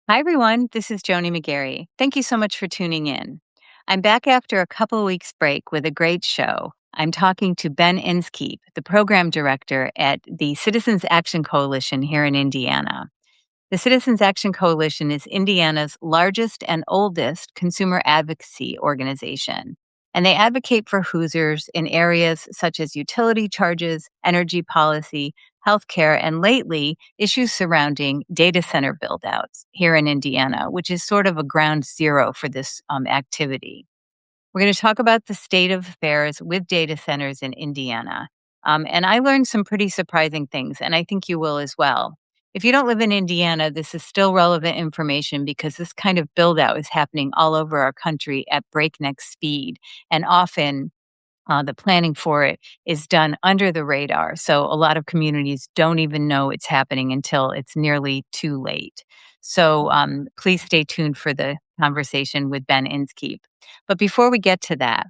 Hi, everyone. This is Joni McGarry. Thank you so much for tuning in. I'm back after a couple of weeks break with a great show. I'm talking to Ben Inskeep, the program director at the Citizens Action Coalition here in Indiana. The Citizens Action Coalition is Indiana's largest and oldest consumer advocacy organization, and they advocate for Hoosiers in areas such as utility charges, energy policy, healthcare, and lately, issues surrounding data center buildouts here in Indiana, which is sort of a ground zero for this activity. We're going to talk about the state of affairs with data centers in Indiana. And I learned some pretty surprising things, and I think you will as well. If you don't live in Indiana, this is still relevant information because this kind of build out is happening all over our country at breakneck speed. And often the planning for it is done under the radar. So a lot of communities don't even know it's happening until it's nearly too late. So please stay tuned for the conversation with Ben Inskeep. But before we get to that,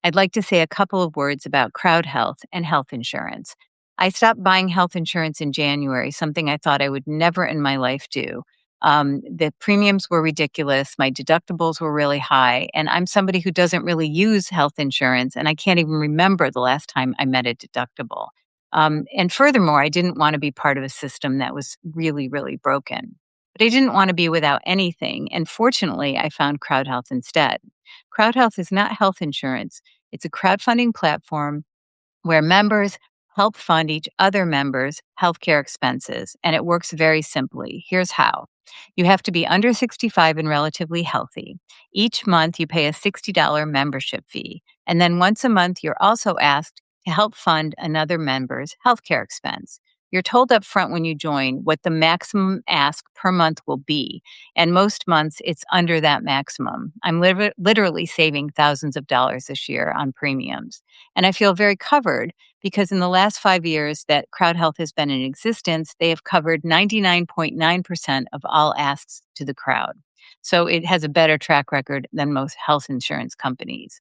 I'd like to say a couple of words about crowd health and health insurance. I stopped buying health insurance in January, something I thought I would never in my life do. The premiums were ridiculous. My deductibles were really high. And I'm somebody who doesn't really use health insurance. And I can't even remember the last time I met a deductible. And furthermore, I didn't want to be part of a system that was really, really broken. But I didn't want to be without anything. And fortunately, I found Crowd Health instead. Crowd Health is not health insurance. It's a crowdfunding platform where members help fund each other members' healthcare expenses, and it works very simply. Here's how. You have to be under 65 and relatively healthy. Each month, you pay a $60 membership fee, and then once a month, you're also asked to help fund another member's healthcare expense. You're told up front when you join what the maximum ask per month will be, and most months it's under that maximum. I'm literally saving thousands of dollars this year on premiums. And I feel very covered because in the last 5 years that Crowd Health has been in existence, they have covered 99.9% of all asks to the crowd. So it has a better track record than most health insurance companies.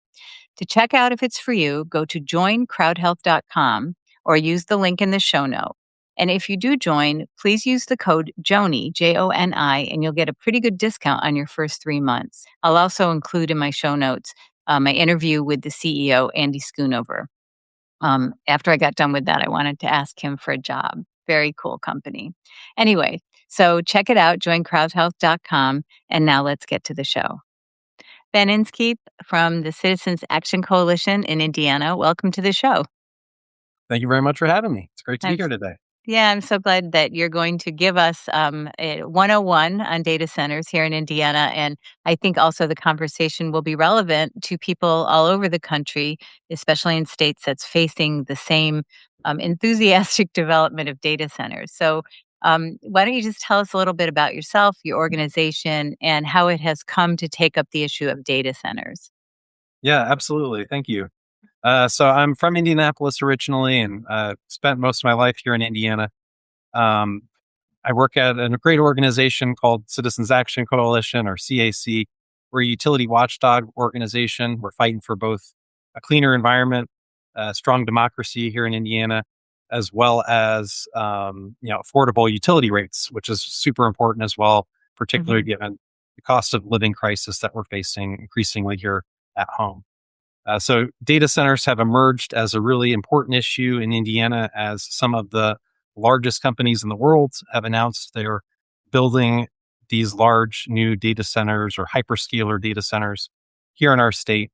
To check out if it's for you, go to joincrowdhealth.com or use the link in the show note. And if you do join, please use the code JONI, Joni, and you'll get a pretty good discount on your first 3 months. I'll also include in my show notes my interview with the CEO, Andy Schoonover. After I got done with that, I wanted to ask him for a job. Very cool company. Anyway, so check it out, joincrowdhealth.com. And now let's get to the show. Ben Inskeep from the Citizens Action Coalition in Indiana. Welcome to the show. Thank you very much for having me. It's great to be here today. Yeah, I'm so glad that you're going to give us a 101 on data centers here in Indiana. And I think also the conversation will be relevant to people all over the country, especially in states that's facing the same enthusiastic development of data centers. So why don't you just tell us a little bit about yourself, your organization, and how it has come to take up the issue of data centers? Yeah, absolutely. Thank you. So I'm from Indianapolis originally and spent most of my life here in Indiana. Um, I work at a great organization called Citizens Action Coalition, or CAC. We're a utility watchdog organization. We're fighting for both a cleaner environment, strong democracy here in Indiana, as well as affordable utility rates, which is super important as well, particularly given the cost of living crisis that we're facing increasingly here at home. So data centers have emerged as a really important issue in Indiana as some of the largest companies in the world have announced they're building these large new data centers or hyperscaler data centers here in our state.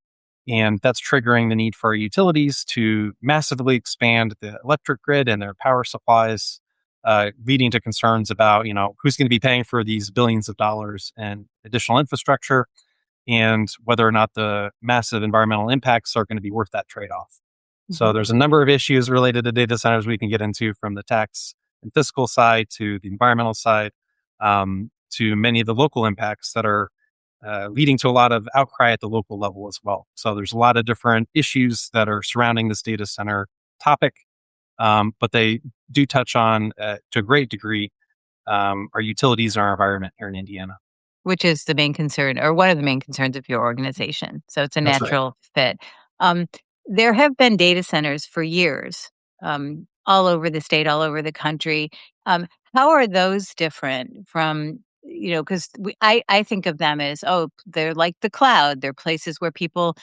And that's triggering the need for our utilities to massively expand the electric grid and their power supplies, leading to concerns about, who's going to be paying for these billions of dollars and additional infrastructure, and whether or not the massive environmental impacts are going to be worth that trade-off. So there's a number of issues related to data centers we can get into, from the tax and fiscal side to the environmental side, to many of the local impacts that are leading to a lot of outcry at the local level as well. So there's a lot of different issues that are surrounding this data center topic, but they do touch on, to a great degree, our utilities and our environment here in Indiana. Which is the main concern, or one of the main concerns of your organization. So it's a That's right. natural fit. There have been data centers for years, all over the state, all over the country. How are those different from, because I think of them as, oh, they're like the cloud. They're places where people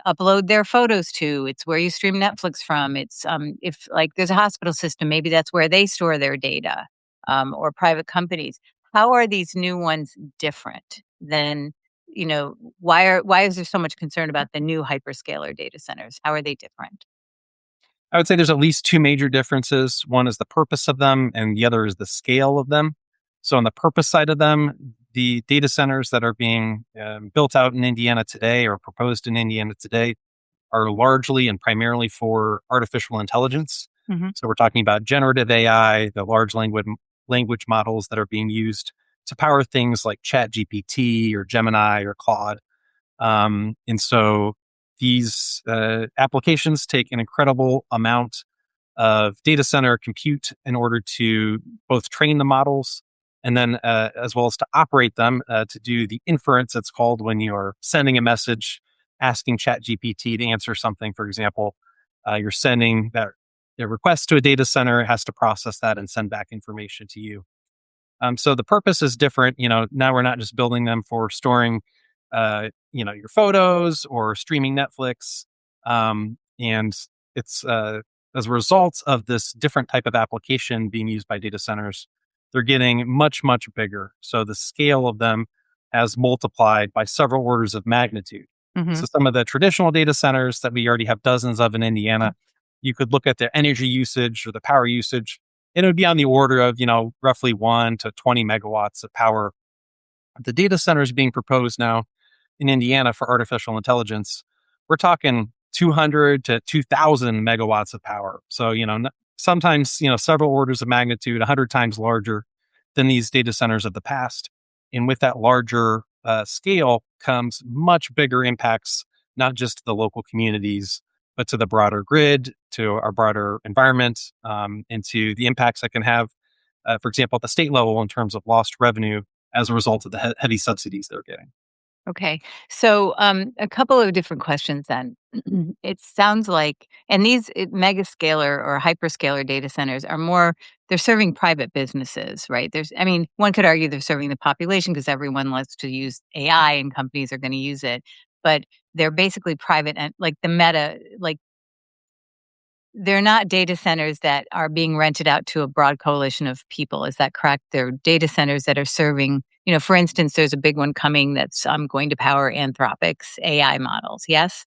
upload their photos to. It's where you stream Netflix from. It's if like there's a hospital system, maybe that's where they store their data, or private companies. How are these new ones different than, why is there so much concern about the new hyperscaler data centers? How are they different? I would say there's at least two major differences. One is the purpose of them, and the other is the scale of them. So, on the purpose side of them, the data centers that are being built out in Indiana today or proposed in Indiana today are largely and primarily for artificial intelligence. Hmm. So, we're talking about generative AI, the large language models that are being used to power things like ChatGPT or Gemini or Claude. And so these applications take an incredible amount of data center compute in order to both train the models and then as well as to operate them to do the inference it's called when you're sending a message asking ChatGPT to answer something. For example, you're sending that a request to a data center, it has to process that and send back information to you. So the purpose is different. Now we're not just building them for storing, your photos or streaming Netflix. And it's as a result of this different type of application being used by data centers, they're getting much, much bigger. So the scale of them has multiplied by several orders of magnitude. Hmm. So some of the traditional data centers that we already have dozens of in Indiana, you could look at their energy usage or the power usage, and it would be on the order of, roughly 1 to 20 megawatts of power. The data centers being proposed now in Indiana for artificial intelligence, we're talking 200 to 2,000 megawatts of power. So, sometimes, several orders of magnitude, 100 times larger than these data centers of the past. And with that larger scale comes much bigger impacts, not just to the local communities, but to the broader grid, to our broader environment, and to the impacts that can have, for example, at the state level in terms of lost revenue as a result of the heavy subsidies they're getting. Okay. So, a couple of different questions then. It sounds like, and these mega scalar or hyperscaler data centers are more, they're serving private businesses, right? One could argue they're serving the population because everyone loves to use AI and companies are going to use it, but they're basically private and like the meta, like they're not data centers that are being rented out to a broad coalition of people. Is that correct? They're data centers that are serving, for instance, there's a big one coming that's going to power Anthropic's AI models. Yes?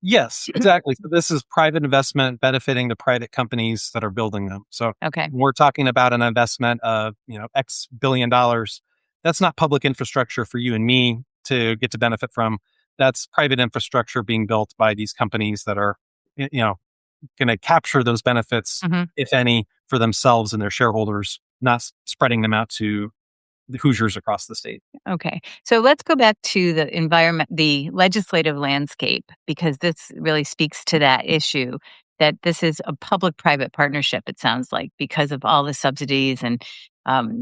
Yes, exactly. So this is private investment benefiting the private companies that are building them. So Okay. when we're talking about an investment of, X billion dollars, that's not public infrastructure for you and me to get to benefit from. That's private infrastructure being built by these companies that are, going to capture those benefits, Mhm. if any, for themselves and their shareholders, not spreading them out to the Hoosiers across the state. Okay. So let's go back to the legislative landscape, because this really speaks to that issue that this is a public private partnership, it sounds like, because of all the subsidies and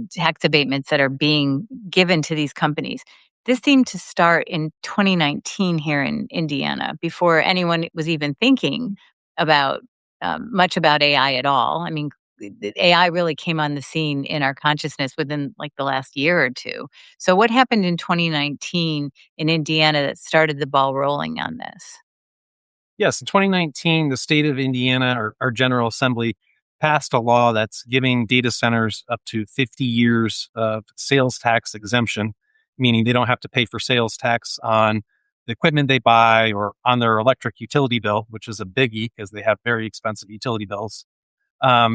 tax abatements that are being given to these companies. This seemed to start in 2019 here in Indiana before anyone was even thinking about much about AI at all. The AI really came on the scene in our consciousness within like the last year or two. So what happened in 2019 in Indiana that started the ball rolling on this? Yes, in 2019, the state of Indiana, or our General Assembly, passed a law that's giving data centers up to 50 years of sales tax exemption, meaning they don't have to pay for sales tax on the equipment they buy or on their electric utility bill, which is a biggie because they have very expensive utility bills.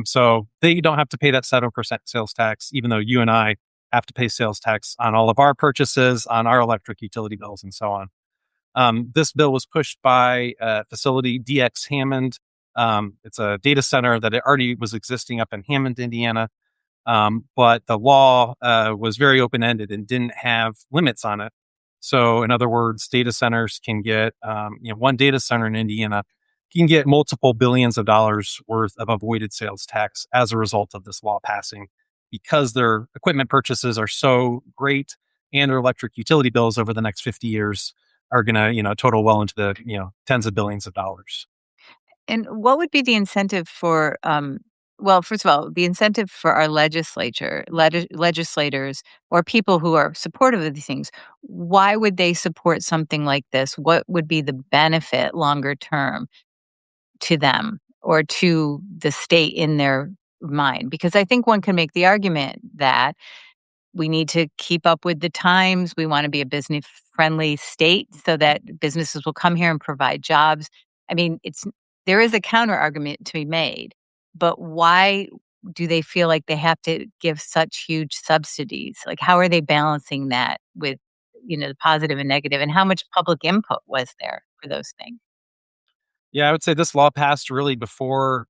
So they don't have to pay that 7% sales tax, even though you and I have to pay sales tax on all of our purchases, on our electric utility bills, and so on. This bill was pushed by facility DX Hammond. It's a data center that it already was existing up in Hammond, Indiana. But the law was very open ended and didn't have limits on it. So, in other words, data centers can get, one data center in Indiana can get multiple billions of dollars worth of avoided sales tax as a result of this law passing because their equipment purchases are so great and their electric utility bills over the next 50 years are going to, total well into the, tens of billions of dollars. And what would be the incentive for well, first of all, the incentive for our legislators or people who are supportive of these things, why would they support something like this? What would be the benefit longer term to them or to the state in their mind? Because I think one can make the argument that we need to keep up with the times. We want to be a business friendly state so that businesses will come here and provide jobs. I mean, there is a counter argument to be made, but why do they feel like they have to give such huge subsidies? Like, how are they balancing that with, the positive and negative, and how much public input was there for those things? Yeah, I would say this law passed really before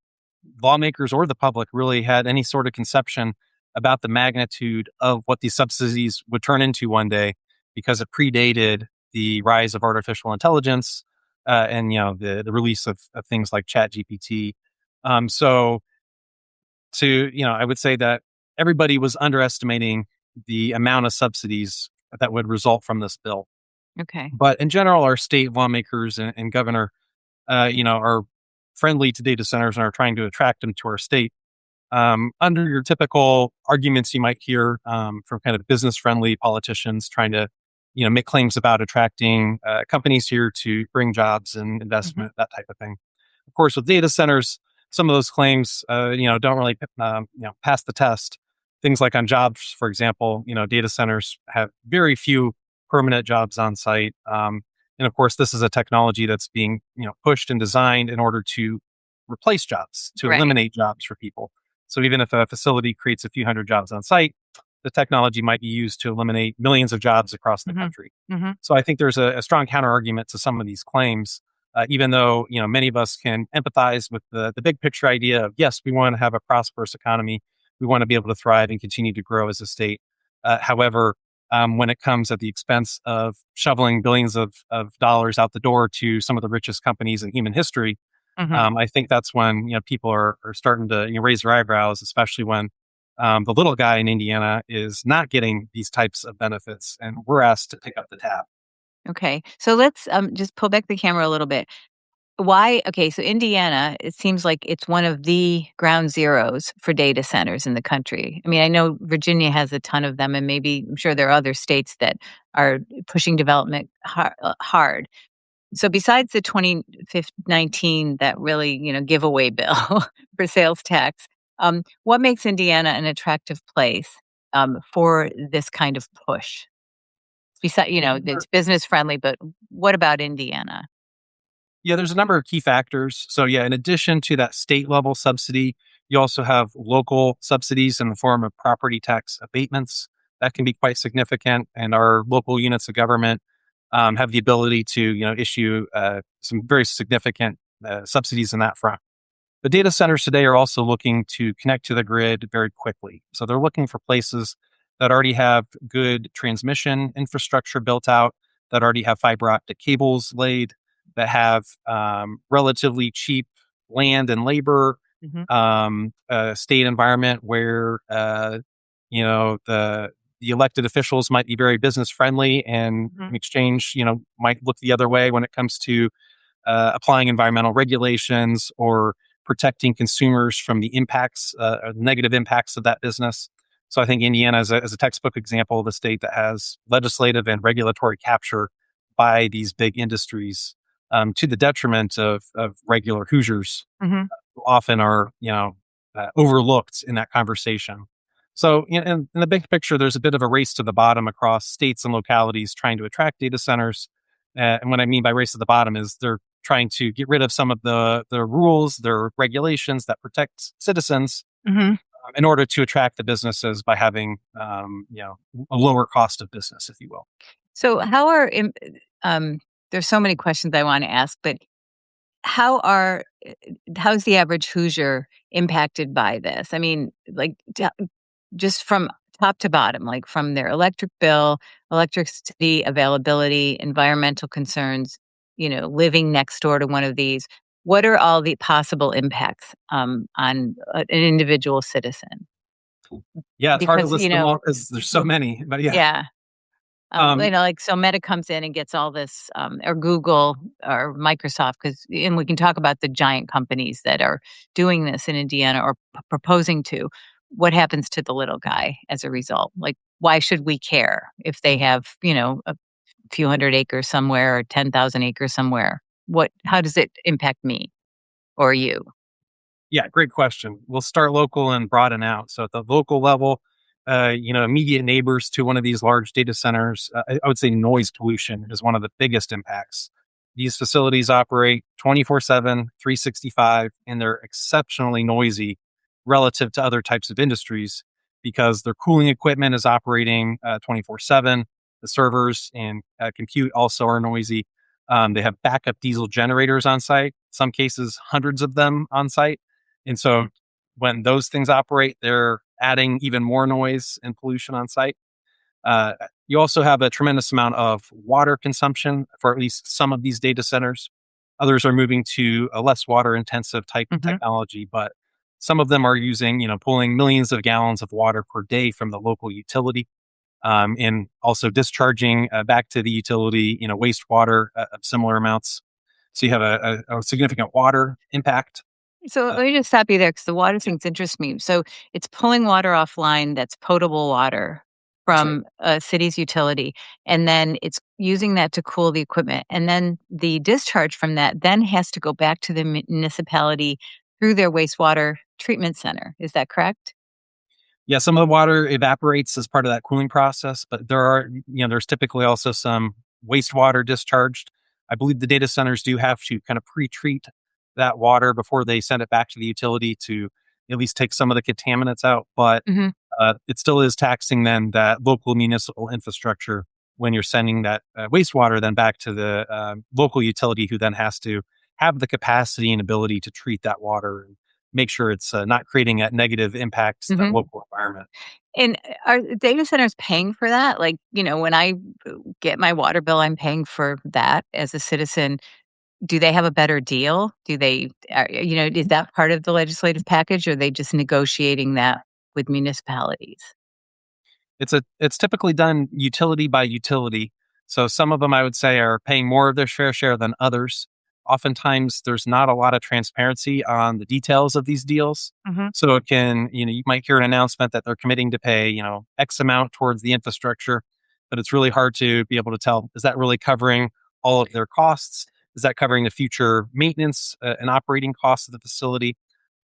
lawmakers or the public really had any sort of conception about the magnitude of what these subsidies would turn into one day, because it predated the rise of artificial intelligence, and the release of things like Chat GPT. So I would say that everybody was underestimating the amount of subsidies that would result from this bill. Okay. But in general, our state lawmakers and governor, are friendly to data centers and are trying to attract them to our state. Under your typical arguments you might hear from kind of business-friendly politicians trying to, make claims about attracting companies here to bring jobs and Hmm. investment, that type of thing. Of course, with data centers, some of those claims, don't really, pass the test. Things like on jobs, for example, data centers have very few permanent jobs on site. And of course, this is a technology that's being, pushed and designed in order to replace jobs, to Right. eliminate jobs for people. So even if a facility creates a few hundred jobs on site, the technology might be used to eliminate millions of jobs across the Hmm. country. Hmm. So I think there's a strong counter argument to some of these claims, even though many of us can empathize with the big picture idea of, yes, we want to have a prosperous economy, we want to be able to thrive and continue to grow as a state. However, when it comes at the expense of shoveling billions of dollars out the door to some of the richest companies in human history, Hmm. I think that's when people are starting to raise their eyebrows, especially when the little guy in Indiana is not getting these types of benefits, and we're asked to pick up the tab. Okay. So let's just pull back the camera a little bit. Why? Okay, so Indiana, it seems like it's one of the ground zeros for data centers in the country. I mean, I know Virginia has a ton of them, and maybe I'm sure there are other states that are pushing development hard. So besides the 2019 that really, giveaway bill for sales tax, what makes Indiana an attractive place for this kind of push? Besides, Well, it's business friendly, but what about Indiana? yeah, there's a number of key factors. So, yeah, in addition to that state level subsidy, you also have local subsidies in the form of property tax abatements. That can be quite significant, and our local units of government have the ability to, issue some very significant subsidies in that front. The data centers today are also looking to connect to the grid very quickly. So they're looking for places that already have good transmission infrastructure built out, that already have fiber optic cables laid, that have relatively cheap land and labor, Hmm. a state environment where the elected officials might be very business friendly, and Hmm. in exchange, might look the other way when it comes to applying environmental regulations or protecting consumers from the impacts, or the negative impacts of that business. So I think Indiana is a textbook example of a state that has legislative and regulatory capture by these big industries, to the detriment of regular Hoosiers, Hmm. who often are overlooked in that conversation. So in the big picture, there's a bit of a race to the bottom across states and localities trying to attract data centers. And what I mean by race to the bottom is they're trying to get rid of some of the rules, their regulations that protect citizens, Hmm. in order to attract the businesses by having a lower cost of business, if you will. So, um, there's so many questions I want to ask, but how are how's the average Hoosier impacted by this? I mean, like just from top to bottom, like from their electric bill, electricity availability, environmental concerns, living next door to one of these. What are all the possible impacts on an individual citizen? Yeah, it's hard to Because list them all because there's so many, but yeah. yeah. Um, Like so Meta comes in and gets all this, or Google or Microsoft, because and we can talk about the giant companies that are doing this in Indiana or proposing to. What happens to the little guy as a result? Like, why should we care if they have, a few hundred acres somewhere or 10,000 acres somewhere? How does it impact me or you? Yeah, great question. We'll start local and broaden out. So at the local level, immediate neighbors to one of these large data centers, I would say noise pollution is one of the biggest impacts. These facilities operate 24/7, 365, and they're exceptionally noisy relative to other types of industries because their cooling equipment is operating 24/7. The servers and compute also are noisy. They have backup diesel generators on site, some cases, hundreds of them on site, and so when those things operate, they're adding even more noise and pollution on site. Uh, you also have a tremendous amount of water consumption for at least some of these data centers. Others are moving to a less water intensive type of Mhm. technology, but some of them are using, pulling millions of gallons of water per day from the local utility, and also discharging back to the utility, wastewater of similar amounts. So you have a significant water impact. So Uh, let me just stop you there because the water things interest me. So it's pulling water offline that's potable water that's right. from a city's utility, and then it's using that to cool the equipment. And then the discharge from that then has to go back to the municipality through their wastewater treatment center. Is that correct? Yeah, some of the water evaporates as part of that cooling process, but there's typically also some wastewater discharged. I believe the data centers do have to kind of pre-treat that water before they send it back to the utility to at least take some of the contaminants out. But Hmm. it still is taxing then that local municipal infrastructure when you're sending that wastewater then back to the local utility, who then has to have the capacity and ability to treat that water and make sure it's not creating a negative impact to that Hmm. local environment. And are data centers paying for that? Like, when I get my water bill, I'm paying for that as a citizen. Do they have a better deal? Is that part of the legislative package, or are they just negotiating that with municipalities? It's typically done utility by utility. So some of them I would say are paying more of their fair share than others. Oftentimes there's not a lot of transparency on the details of these deals. Mhm, So it can, you might hear an announcement that they're committing to pay, X amount towards the infrastructure, but it's really hard to be able to tell, is that really covering all of their costs? Is that covering the future maintenance and operating costs of the facility?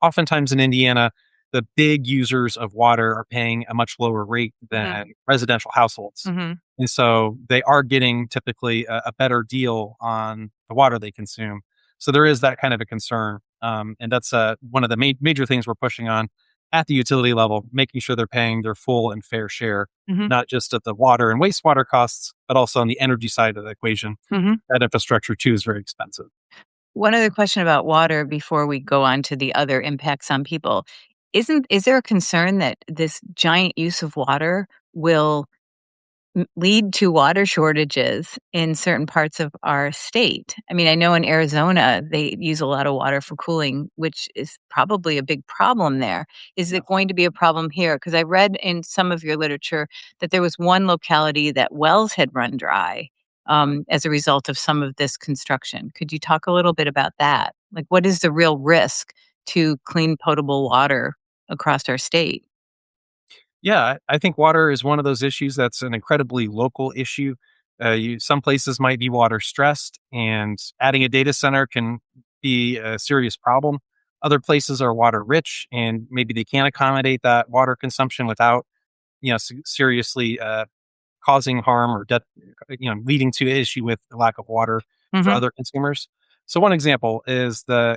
Oftentimes in Indiana, the big users of water are paying a much lower rate mhm, than residential households. mhm, And so they are getting typically a better deal on the water they consume. So there is that kind of a concern. And that's one of the major things we're pushing on at the utility level, making sure they're paying their full and fair share, mhm, not just of the water and wastewater costs, but also on the energy side of the equation. mhm. That infrastructure too is very expensive. One other question about water before we go on to the other impacts on people. Is there a concern that this giant use of water will lead to water shortages in certain parts of our state? I mean, I know in Arizona, they use a lot of water for cooling, which is probably a big problem there. Is it going to be a problem here? Because I read in some of your literature that there was one locality that wells had run dry as a result of some of this construction. Could you talk a little bit about that? Like, what is the real risk to clean potable water across our state? Yeah, I think water is one of those issues that's an incredibly local issue. Some places might be water stressed, and adding a data center can be a serious problem. Other places are water rich, and maybe they can't accommodate that water consumption without, seriously causing harm or death, leading to an issue with the lack of water for Hmm. other consumers. So one example is the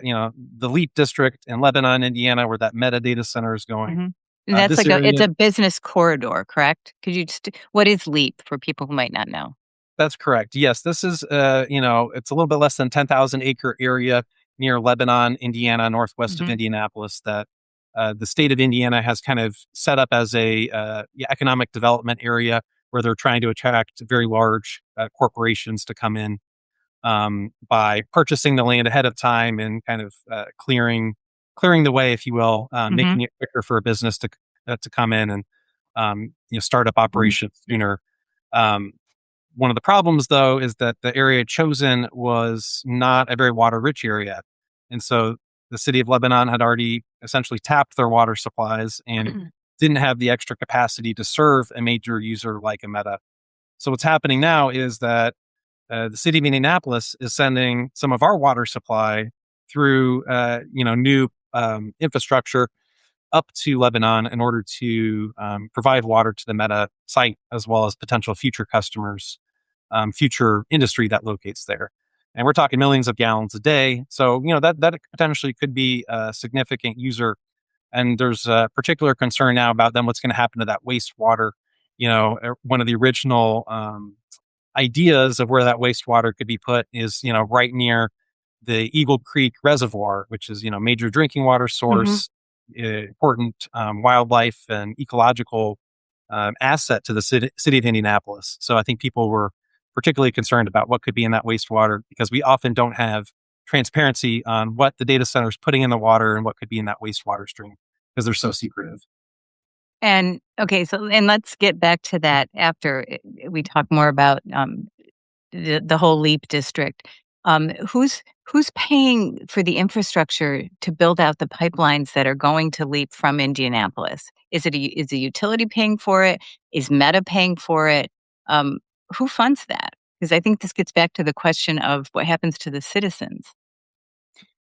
LEAP district in Lebanon, Indiana, where that Meta data center is going. Mhm. And that's This like it's area a business corridor, correct? Could you just what is LEAP for people who might not know? That's correct. Yes, this is, it's a little bit less than 10,000 acre area near Lebanon, Indiana, northwest of Mhm, Indianapolis that the state of Indiana has kind of set up as a economic development area where they're trying to attract very large corporations to come in by purchasing the land ahead of time and kind of clearing the way, if you will, mhm, making it quicker for a business to come in and start up operations sooner. One of the problems, though, is that the area chosen was not a very water rich area. And so the city of Lebanon had already essentially tapped their water supplies and didn't have the extra capacity to serve a major user like a Meta. So what's happening now is that the city of Indianapolis is sending some of our water supply through, new infrastructure up to Lebanon in order to provide water to the Meta site as well as potential future customers, future industry that locates there. And we're talking millions of gallons a day. So, that potentially could be a significant user. And there's a particular concern now about then what's going to happen to that wastewater. One of the original ideas of where that wastewater could be put is, right near the Eagle Creek Reservoir, which is, major drinking water Hmm. source, important wildlife and ecological asset to the city of Indianapolis. So I think people were particularly concerned about what could be in that wastewater because we often don't have transparency on what the data center is putting in the water and what could be in that wastewater stream because they're so secretive. And okay, so and let's get back to that after we talk more about the whole Leap district. Who's paying for the infrastructure to build out the pipelines that are going to Leap from Indianapolis? Is a utility paying for it? Is Meta paying for it? Um, who funds that? Because I think this gets back to the question of what happens to the citizens.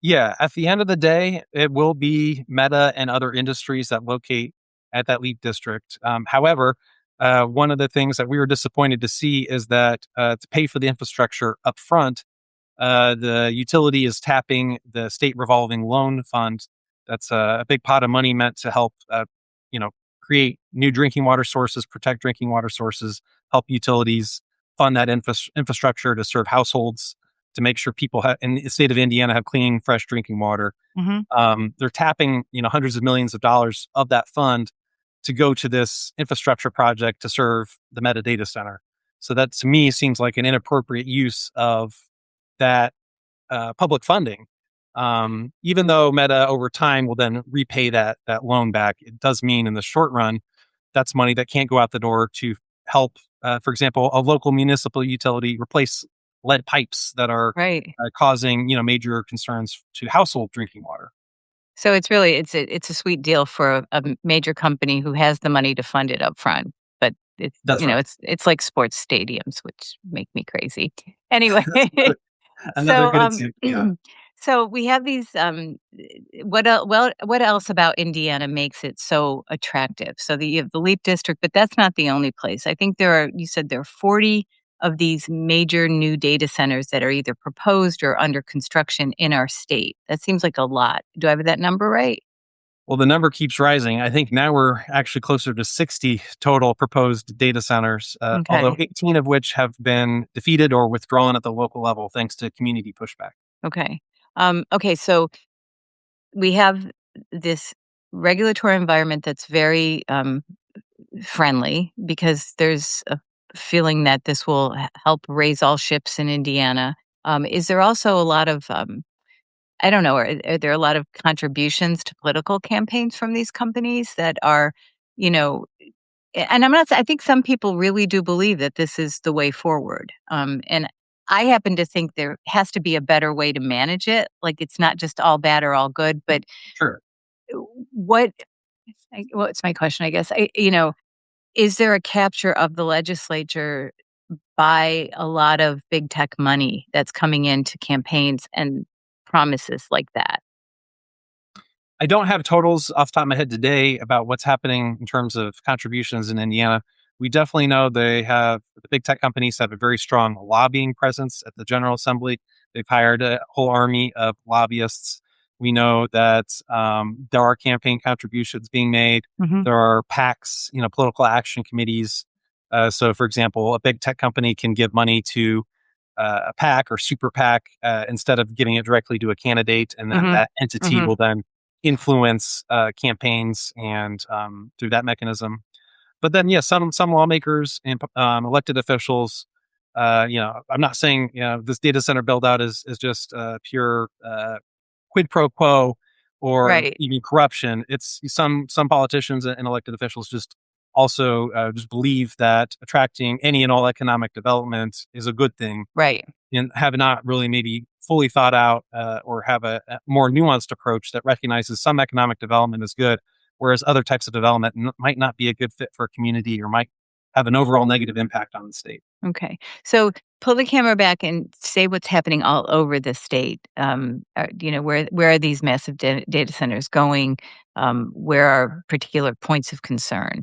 Yeah, at the end of the day, it will be Meta and other industries that locate at that Leap district. However, one of the things that we were disappointed to see is that to pay for the infrastructure up front, the utility is tapping the state revolving loan fund. That's a big pot of money meant to help, you know, create new drinking water sources, protect drinking water sources, help utilities fund that infrastructure to serve households, to make sure people in the state of Indiana have clean, fresh drinking water. Hmm. They're tapping, hundreds of millions of dollars of that fund to go to this infrastructure project to serve the metadata center. So that to me seems like an inappropriate use of that public funding. Even though Meta over time will then repay that loan back, it does mean in the short run that's money that can't go out the door to help, for example, a local municipal utility replace lead pipes that are Right. causing major concerns to household drinking water. So it's a sweet deal for a major company who has the money to fund it up front, but it's That's right. it's like sports stadiums, which make me crazy. Anyway, Another so good example. Yeah. so we have these what else about Indiana makes it so attractive? So you have the Leap District, but that's not the only place. I think you said there are 40 of these major new data centers that are either proposed or under construction in our state. That seems like a lot. Do I have that number right? Well, the number keeps rising. I think now we're actually closer to 60 total proposed data centers, although Okay. 18 of which have been defeated or withdrawn at the local level thanks to community pushback. Okay. Okay. So we have this regulatory environment that's very friendly because there's a feeling that this will help raise all ships in Indiana. Is there also a lot of, I don't know, are there a lot of contributions to political campaigns from these companies that are, you know, and I think some people really do believe that this is the way forward. And I happen to think there has to be a better way to manage it. Like it's not just all bad or all good, but Sure. what, what's my question? I guess, is there a capture of the legislature by a lot of big tech money that's coming into campaigns and promises like that? I don't have totals off the top of my head today about what's happening in terms of contributions in Indiana. We definitely know the big tech companies have a very strong lobbying presence at the General Assembly. They've hired a whole army of lobbyists. We know that there are campaign contributions being made. Hmm. There are PACs, political action committees. So, for example, a big tech company can give money to a PAC or super PAC instead of giving it directly to a candidate, and then Hmm. that entity Hmm. will then influence campaigns and through that mechanism. But then, yeah, some lawmakers and elected officials. I'm not saying this data center build out is just pure quid pro quo or Right. even corruption. It's some politicians and elected officials just also just believe that attracting any and all economic development is a good thing, Right. and have not really maybe fully thought out or have a more nuanced approach that recognizes some economic development is good, whereas other types of development might not be a good fit for a community or might have an overall negative impact on the state. Okay. So pull the camera back and say what's happening all over the state. Where are these massive data centers going? Where are particular points of concern?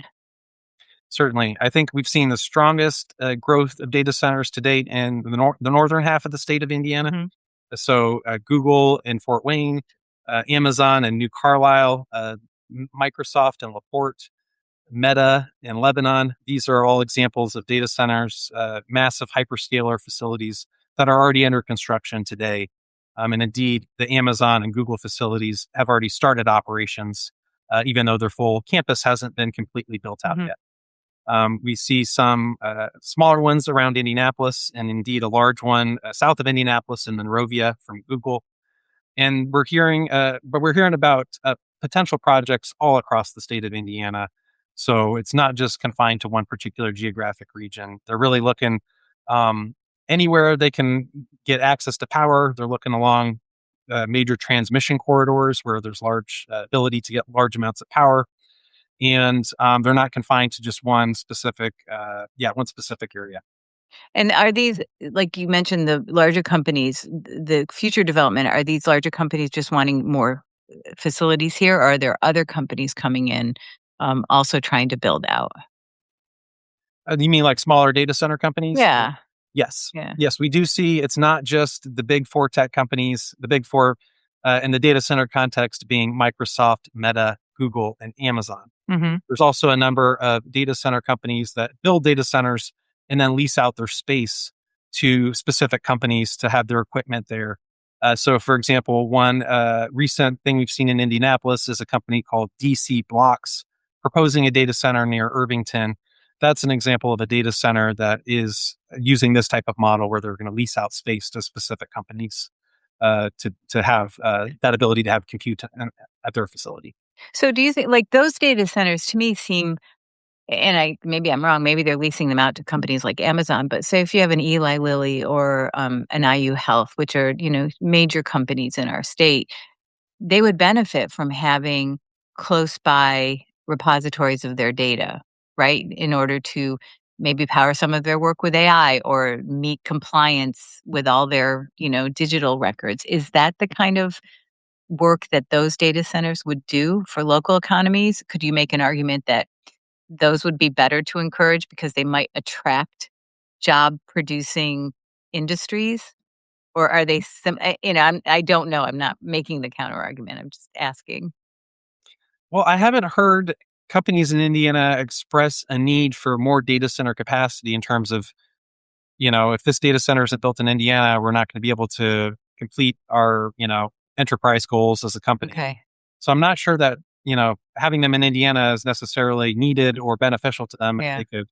Certainly, I think we've seen the strongest growth of data centers to date in the northern half of the state of Indiana. Mhm. So, Google in Fort Wayne, Amazon in New Carlisle, Microsoft in LaPorte, Meta in Lebanon. These are all examples of data centers, massive hyperscaler facilities that are already under construction today. And indeed, the Amazon and Google facilities have already started operations, even though their full campus hasn't been completely built out Mhm. yet. We see some smaller ones around Indianapolis, and indeed a large one south of Indianapolis in Monrovia from Google. And we're hearing about potential projects all across the state of Indiana. So it's not just confined to one particular geographic region. They're really looking um, anywhere they can get access to power. They're looking along major transmission corridors where there's large ability to get large amounts of power, and they're not confined to just one specific area. And are these, like you mentioned, the larger companies, the future development, are these larger companies just wanting more facilities here, or are there other companies coming in also trying to build out? You mean like smaller data center companies? Yeah. Yes. Yeah. Yes, we do see it's not just the big four tech companies, the big four in the data center context being Microsoft, Meta, Google, and Amazon. Hmm. There's also a number of data center companies that build data centers and then lease out their space to specific companies to have their equipment there. So, for example, one recent thing we've seen in Indianapolis is a company called DC Blocks proposing a data center near Irvington. That's an example of a data center that is using this type of model where they're going to lease out space to specific companies to have that ability to have compute at their facility. So do you think like those data centers to me seem, and I maybe I'm wrong, maybe they're leasing them out to companies like Amazon, but say if you have an Eli Lilly or an IU Health, which are, major companies in our state, they would benefit from having close by repositories of their data, right? In order to maybe power some of their work with AI or meet compliance with all their, digital records. Is that the kind of work that those data centers would do for local economies? Could you make an argument that those would be better to encourage because they might attract job producing industries? Or are they I don't know. I'm not making the counter argument. I'm just asking. Well, I haven't heard companies in Indiana express a need for more data center capacity in terms of, if this data center isn't built in Indiana, we're not going to be able to complete our, enterprise goals as a company. Okay. So I'm not sure that, having them in Indiana is necessarily needed or beneficial to them. Yeah. They could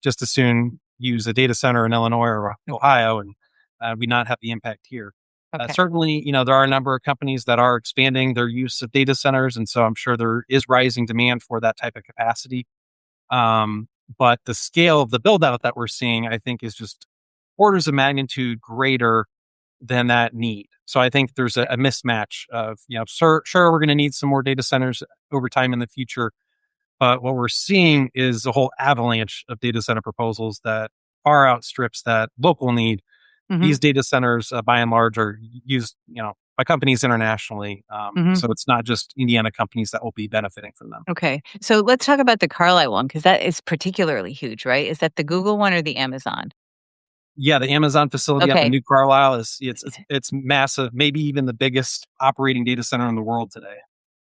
just as soon use a data center in Illinois or Okay. Ohio, and we not have the impact here. Okay. Certainly, there are a number of companies that are expanding their use of data centers. And so I'm sure there is rising demand for that type of capacity. But the scale of the build out that we're seeing, I think, is just orders of magnitude greater than that need. So I think there's a mismatch of, sure, we're going to need some more data centers over time in the future. But what we're seeing is a whole avalanche of data center proposals that far outstrips that local need. Hmm. These data centers, by and large, are used, by companies internationally. Hmm. So it's not just Indiana companies that will be benefiting from them. Okay. So let's talk about the Carlisle one because that is particularly huge, right? Is that the Google one or the Amazon? Yeah, the Amazon facility up in Okay. New Carlisle it's massive, maybe even the biggest operating data center in the world today.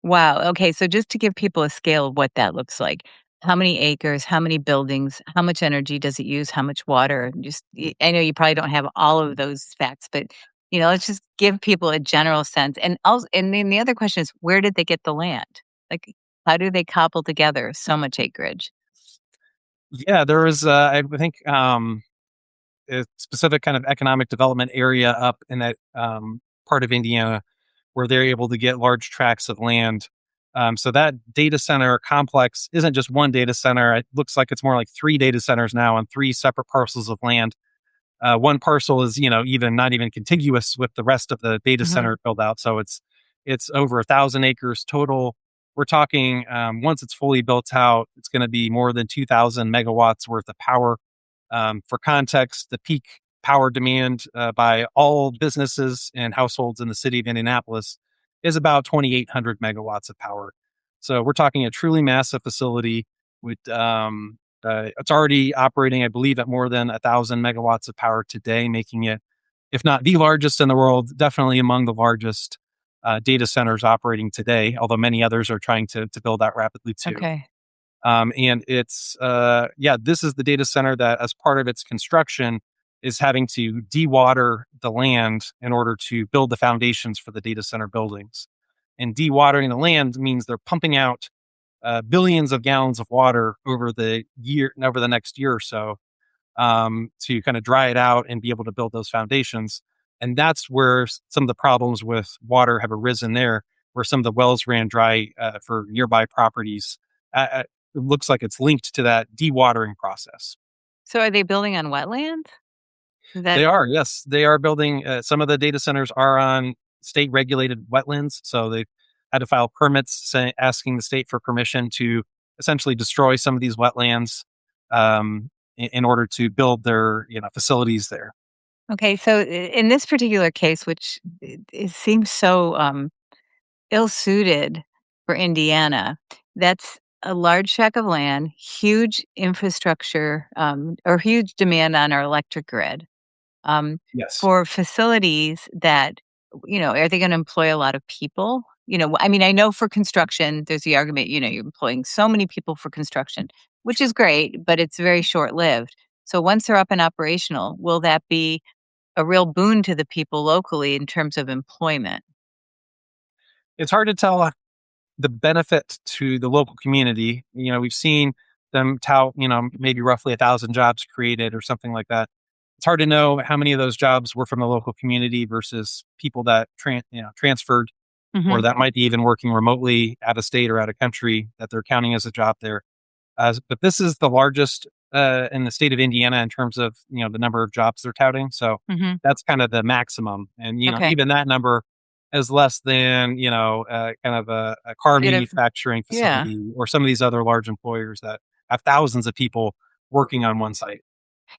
Wow. Okay. So just to give people a scale of what that looks like, how many acres, how many buildings, how much energy does it use, how much water? I know you probably don't have all of those facts, but let's just give people a general sense. And also, and then the other question is, where did they get the land? Like, how do they cobble together so much acreage? Yeah, there was, I think, a specific kind of economic development area up in that part of Indiana where they're able to get large tracts of land So that data center complex isn't just one data center. It looks like it's more like three data centers now on three separate parcels of land. One parcel is, even not even contiguous with the rest of the data Hmm. center build out. So it's over 1,000 acres total. We're talking once it's fully built out, it's going to be more than 2,000 megawatts worth of power. For context, the peak power demand by all businesses and households in the city of Indianapolis is about 2,800 megawatts of power. So we're talking a truly massive facility with it's already operating, I believe, at more than 1,000 megawatts of power today, making it, if not the largest in the world, definitely among the largest data centers operating today. Although many others are trying to build out rapidly too. Okay. And it's this is the data center that, as part of its construction, is having to dewater the land in order to build the foundations for the data center buildings. And dewatering the land means they're pumping out billions of gallons of water over the next year or so, to kind of dry it out and be able to build those foundations. And that's where some of the problems with water have arisen there, where some of the wells ran dry for nearby properties. It looks like it's linked to that dewatering process. So are they building on wetlands? That They are, yes, they are building. Some of the data centers are on state regulated wetlands. So they've had to file permits asking the state for permission to essentially destroy some of these wetlands, in order to build their facilities there. okay? So in this particular case, which it seems so ill-suited for Indiana, that's a large tract of land, huge infrastructure, or huge demand on our electric grid. um, Yes. for facilities that, are they going to employ a lot of people? I mean, I know for construction, there's the argument, you're employing so many people for construction, which is great, but it's very short lived. So once they're up and operational, will that be a real boon to the people locally in terms of employment? It's hard to tell the benefit to the local community. We've seen them tout, maybe roughly 1,000 jobs created or something like that. It's hard to know how many of those jobs were from the local community versus people that transferred, or Hmm. that might be even working remotely out of state or out of country that they're counting as a job there. But this is the largest in the state of Indiana in terms of the number of jobs they're touting. So Hmm. that's kind of the maximum, and Okay. even that number is less than kind of a car Bit of manufacturing Yeah. facility or some of these other large employers that have thousands of people working on one site.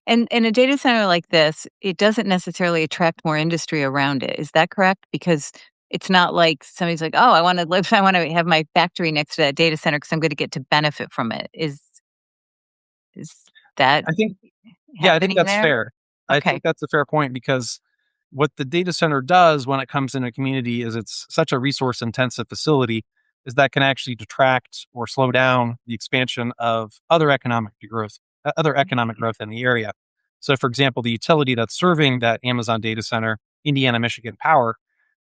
And in a data center like this, it doesn't necessarily attract more industry around it. Is that correct? Because it's not like somebody's like, "Oh, I want to live. I want to have my factory next to that data center because I'm going to get to benefit from it." Is that I think Yeah, I think happening that's there? fair. I Okay. think that's a fair point because what the data center does when it comes in a community is it's such a resource intensive facility is that can actually detract or slow down the expansion of other economic growth in the area. So for example, the utility that's serving that Amazon data center, Indiana Michigan Power,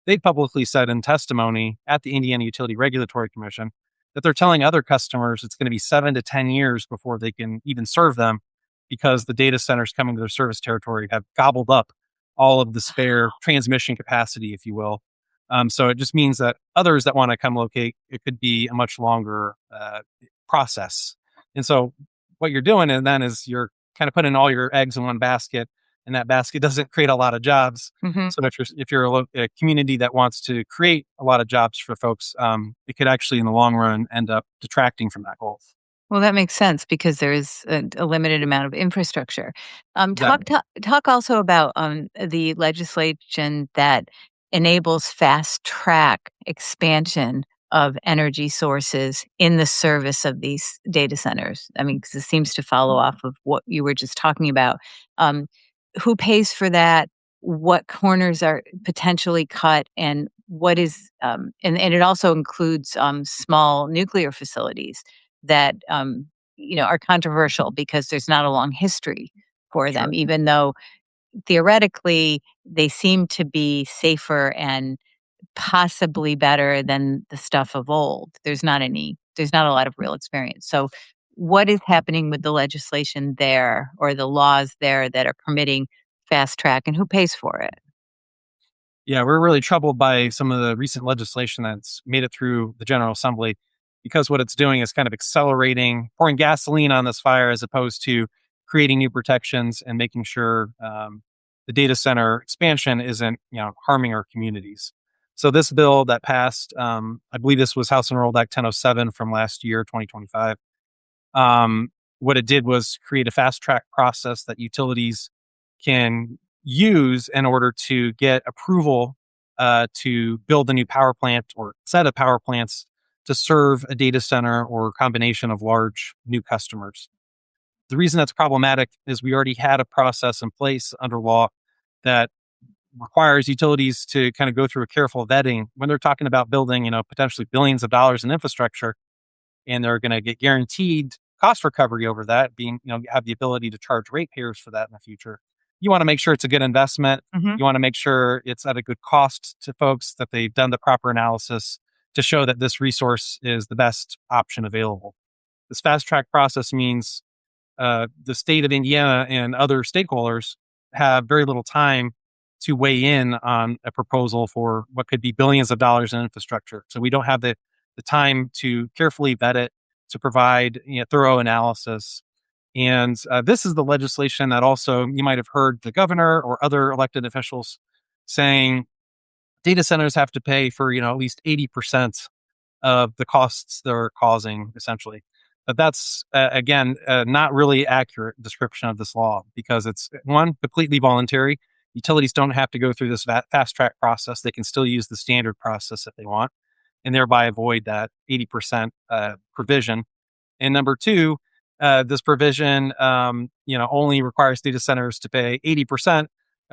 they publicly said in testimony at the Indiana Utility Regulatory Commission that they're telling other customers it's going to be 7 to 10 years before they can even serve them because the data centers coming to their service territory have gobbled up all of the spare transmission capacity, if you will. So it just means that others that want to come locate, it could be a much longer process. And so what you're doing and then is you're kind of putting all your eggs in one basket, and that basket doesn't create a lot of jobs. Hmm. So if you're a community that wants to create a lot of jobs for folks, it could actually in the long run end up detracting from that goal. Well, that makes sense because there is a limited amount of infrastructure. Exactly. Talk also about the legislation that enables fast track expansion of energy sources in the service of these data centers. I mean, because it seems to follow off of what you were just talking about. Um, who pays for that? What corners are potentially cut, and what is and it also includes small nuclear facilities that are controversial because there's not a long history for them, Sure. even though theoretically they seem to be safer and possibly better than the stuff of old. There's not a lot of real experience. So what is happening with the legislation there or the laws there that are permitting fast track, and who pays for it? Yeah, we're really troubled by some of the recent legislation that's made it through the General Assembly because what it's doing is kind of accelerating, pouring gasoline on this fire as opposed to creating new protections and making sure the data center expansion isn't, harming our communities. So this bill that passed, I believe this was House Enrolled Act 1007 from last year, 2025. Um, what it did was create a fast track process that utilities can use in order to get approval to build a new power plant or set of power plants to serve a data center or combination of large new customers. The reason that's problematic is we already had a process in place under law that requires utilities to kind of go through a careful vetting when they're talking about building, potentially billions of dollars in infrastructure, and they're going to get guaranteed cost recovery over that, being, have the ability to charge ratepayers for that in the future. You want to make sure it's a good investment. Hmm. You want to make sure it's at a good cost to folks, that they've done the proper analysis to show that this resource is the best option available. This fast track process means the state of Indiana and other stakeholders have very little time to weigh in on a proposal for what could be billions of dollars in infrastructure. So we don't have the time to carefully vet it, to provide thorough analysis. And this is the legislation that also you might have heard the governor or other elected officials saying data centers have to pay for at least 80% of the costs they're causing, essentially. But that's, again, not really accurate description of this law because it's, one, completely voluntary. Utilities don't have to go through this fast track process. They can still use the standard process if they want, and thereby avoid that 80% provision. And number two, this provision, only requires data centers to pay 80%.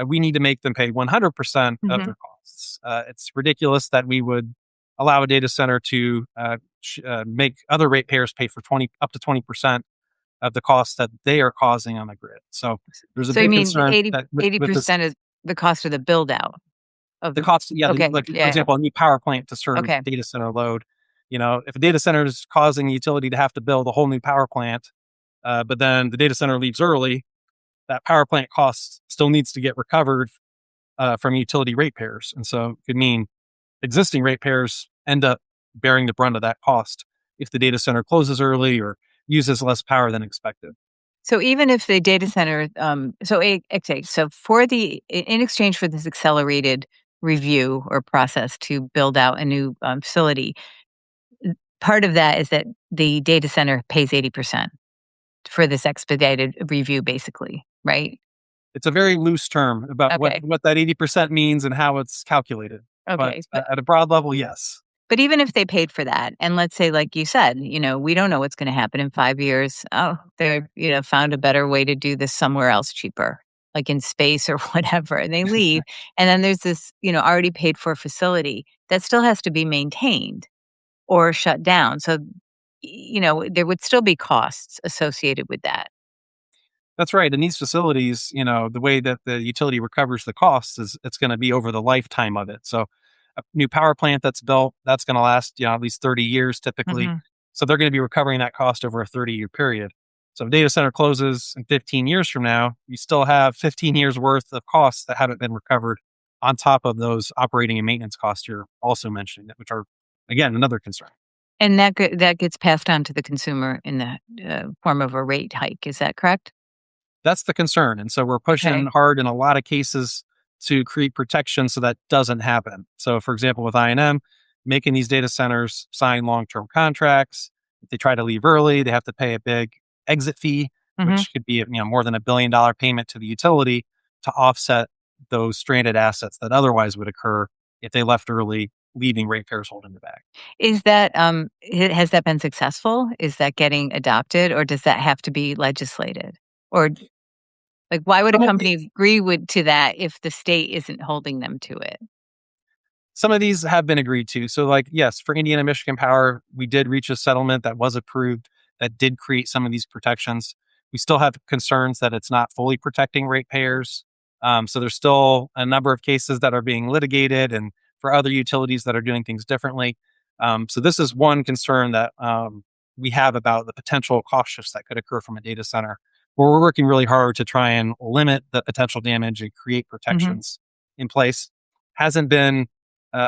We need to make them pay 100% of Hmm. their costs. It's ridiculous that we would allow a data center to make other ratepayers pay for up to 20% of the costs that they are causing on the grid. So there's a So you big mean concern 80, that with this, 80% is the cost of the build out of the the. cost, yeah, Okay. like for Yeah. Yeah. example, a new power plant to serve Okay. data center load. If a data center is causing a utility to have to build a whole new power plant, but then the data center leaves early, that power plant cost still needs to get recovered from utility ratepayers. And so it could mean existing ratepayers end up bearing the brunt of that cost if the data center closes early or uses less power than expected. So even if the data center, okay, so in exchange for this accelerated review or process to build out a new facility, part of that is that the data center pays 80% for this expedited review, basically, right? It's a very loose term about Okay. what that 80% means and how it's calculated. But Okay. at a broad level, yes. But even if they paid for that, and let's say, like you said, we don't know what's going to happen in 5 years. Oh, they're, found a better way to do this somewhere else cheaper, like in space or whatever. And they leave. And then there's this, already paid for facility that still has to be maintained or shut down. So, there would still be costs associated with that. That's right. In these facilities, the way that the utility recovers the costs is it's going to be over the lifetime of it. So a new power plant that's built, that's going to last, at least 30 years typically. Hmm. So they're going to be recovering that cost over a 30-year period. So if a data center closes in 15 years from now, you still have 15 years worth of costs that haven't been recovered on top of those operating and maintenance costs you're also mentioning, which are, again, another concern. And that gets passed on to the consumer in the form of a rate hike. Is that correct? That's the concern. And so we're pushing Okay. hard in a lot of cases to create protection so that doesn't happen. So, for example, with I&M, making these data centers sign long-term contracts. If they try to leave early, they have to pay a big exit fee, Hmm. which could be more than $1 billion payment to the utility to offset those stranded assets that otherwise would occur if they left early, leaving ratepayers holding the bag. Is that has that been successful? Is that getting adopted, or does that have to be legislated? Or like, why would a Some of company agree to that if the state isn't holding them to it? Some of these have been agreed to. So, like, yes, for Indiana Michigan Power, we did reach a settlement that was approved that did create some of these protections. We still have concerns that it's not fully protecting ratepayers. So, there's still a number of cases that are being litigated and for other utilities that are doing things differently. So, this is one concern that we have about the potential cost shifts that could occur from a data center, where we're working really hard to try and limit the potential damage and create Hmm. protections in place. hasn't been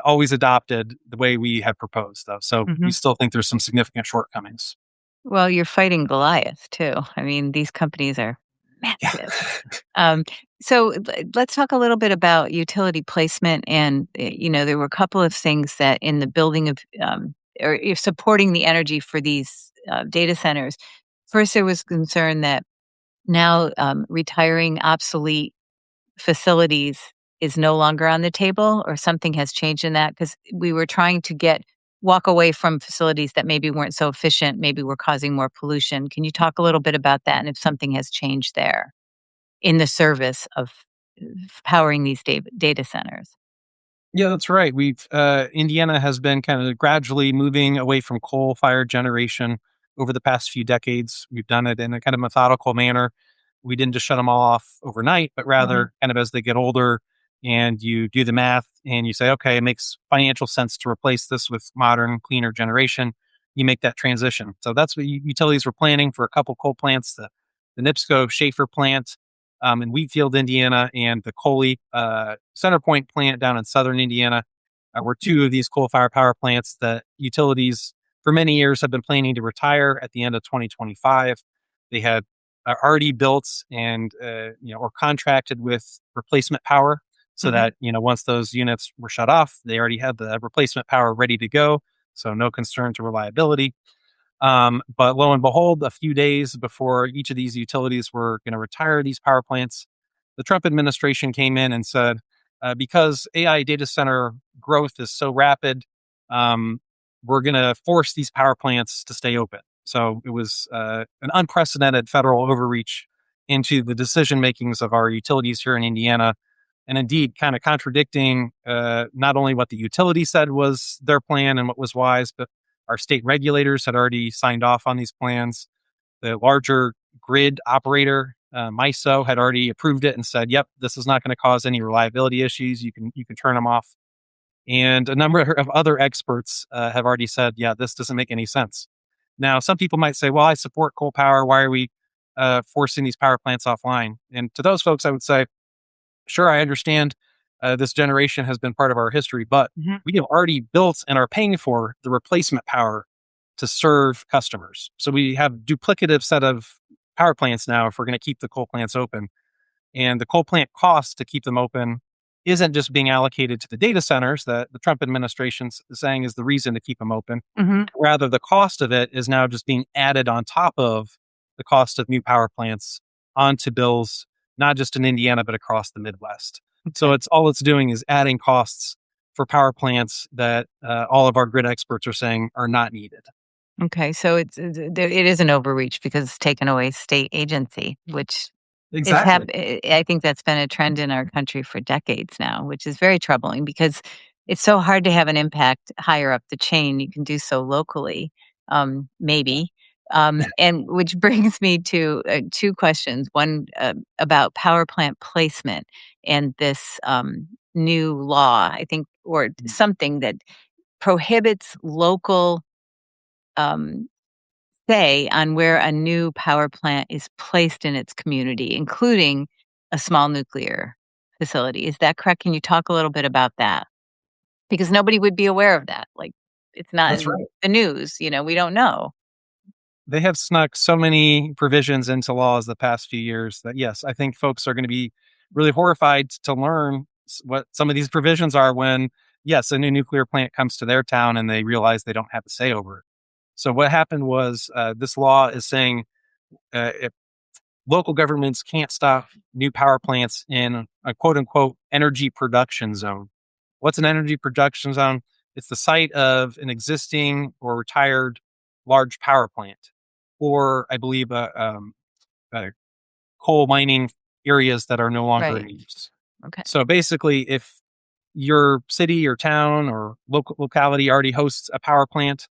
always adopted the way we have proposed, though. So we Mhm. still think there's some significant shortcomings. Well, you're fighting Goliath too. I mean, these companies are Yeah. massive. Um, so let's talk a little bit about utility placement. And, there were a couple of things that in the building of, or you're supporting the energy for these data centers. First, there was concern that now retiring obsolete facilities is no longer on the table, or something has changed in that, because we were trying to walk away from facilities that maybe weren't so efficient, maybe were causing more pollution. Can you talk a little bit about that and if something has changed there in the service of powering these data centers? Yeah, that's right. We've Indiana has been kind of gradually moving away from coal-fired generation over the past few decades. We've done it in a kind of methodical manner. We didn't just shut them all off overnight, but Mhm. rather kind of as they get older and you do the math and you say, okay, it makes financial sense to replace this with modern, cleaner generation. You make that transition. So that's what utilities were planning for a couple coal plants, the NIPSCO Schaefer plant in Wheatfield, Indiana, and the Coley Center Point plant down in southern Indiana were two of these coal-fired power plants that utilities for many years have been planning to retire at the end of 2025. They had already built and or contracted with replacement power, so Mhm. that once those units were shut off, they already had the replacement power ready to go. So no concern to reliability. But lo and behold, a few days before each of these utilities were going to retire these power plants, the Trump administration came in and said, because AI data center growth is so rapid, um, we're going to force these power plants to stay open. So it was an unprecedented federal overreach into the decision makings of our utilities here in Indiana, and indeed kind of contradicting not only what the utility said was their plan and what was wise, but our state regulators had already signed off on these plans. The larger grid operator, MISO, had already approved it and said, "Yep, this is not going to cause any reliability issues. You can turn them off." And a number of other experts have already said, "Yeah, this doesn't make any sense." Now, some people might say, "Well, I support coal power. Why are we forcing these power plants offline?" And to those folks, I would say, sure, I understand this generation has been part of our history, but Mhm. we have already built and are paying for the replacement power to serve customers. So we have duplicative set of power plants now if we're going to keep the coal plants open. And the coal plant cost to keep them open isn't just being allocated to the data centers that the Trump administration is saying is the reason to keep them open. Mhm. Rather, the cost of it is now just being added on top of the cost of new power plants onto bills, not just in Indiana, but across the Midwest. So Okay. it's doing is adding costs for power plants that all of our grid experts are saying are not needed. Okay. So it is an overreach because it's taken away state agency, which Exactly. I think that's been a trend in our country for decades now, which is very troubling because it's so hard to have an impact higher up the chain. You can do so locally, maybe. And which brings me to two questions. One about power plant placement and this new law, I think, or something that prohibits local um, say on where a new power plant is placed in its community, including a small nuclear facility. Is that correct? Can you talk a little bit about that? Because nobody would be aware of that. Like, it's not That's in right. the news, we don't know. They have snuck so many provisions into laws the past few years that, yes, I think folks are going to be really horrified to learn what some of these provisions are when, yes, a new nuclear plant comes to their town and they realize they don't have a say over it. So what happened was this law is saying if local governments can't stop new power plants in a quote unquote energy production zone. What's an energy production zone? It's the site of an existing or retired large power plant, or I believe uh, coal mining areas that are no longer in Right. use. Okay. So basically, if your city or town or local locality already hosts a power plant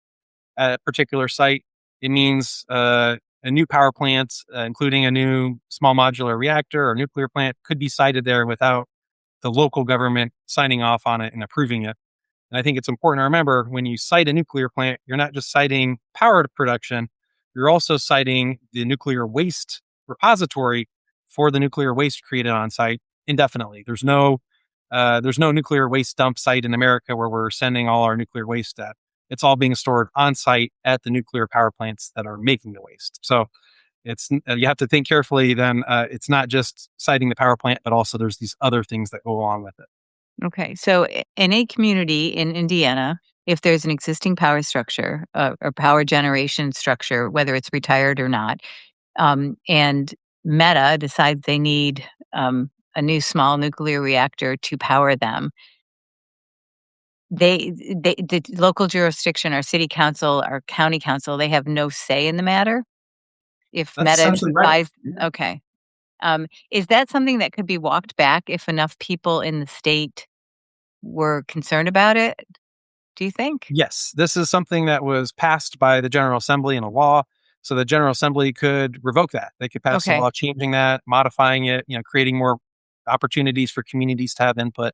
at a particular site, it means a new power plant, including a new small modular reactor or nuclear plant, could be sited there without the local government signing off on it and approving it. And I think it's important to remember when you site a nuclear plant, you're not just citing power production, you're also citing the nuclear waste repository for the nuclear waste created on site indefinitely. There's no There's no nuclear waste dump site in America where we're sending all our nuclear waste at. It's all being stored on site at the nuclear power plants that are making the waste. So you have to think carefully. Then it's not just citing the power plant, but also there's these other things that go along with it. Okay. So in a community in Indiana, if there's an existing power structure or power generation structure, whether it's retired or not, and Meta decides they need a new small nuclear reactor to power them, the local jurisdiction or city council or county council, they have no say in the matter. If That's Meta essentially right. buys, okay. Is that something that could be walked back if enough people in the state were concerned about it, do you think? Yes, this is something that was passed by the General Assembly in a law. So the General Assembly could revoke that. They could pass a Okay. law changing that, modifying it, creating more opportunities for communities to have input.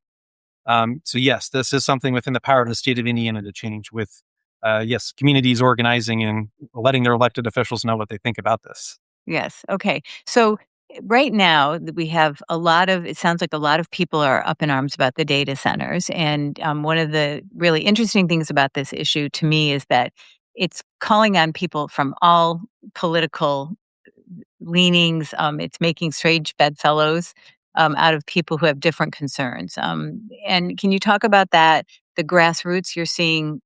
So yes, this is something within the power of the state of Indiana to change with, yes, communities organizing and letting their elected officials know what they think about this. Yes. Okay. So right now we have it sounds like a lot of people are up in arms about the data centers. And one of the really interesting things about this issue to me is that it's calling on people from all political leanings. It's making strange bedfellows out of people who have different concerns. And can you talk about that, the grassroots you're seeing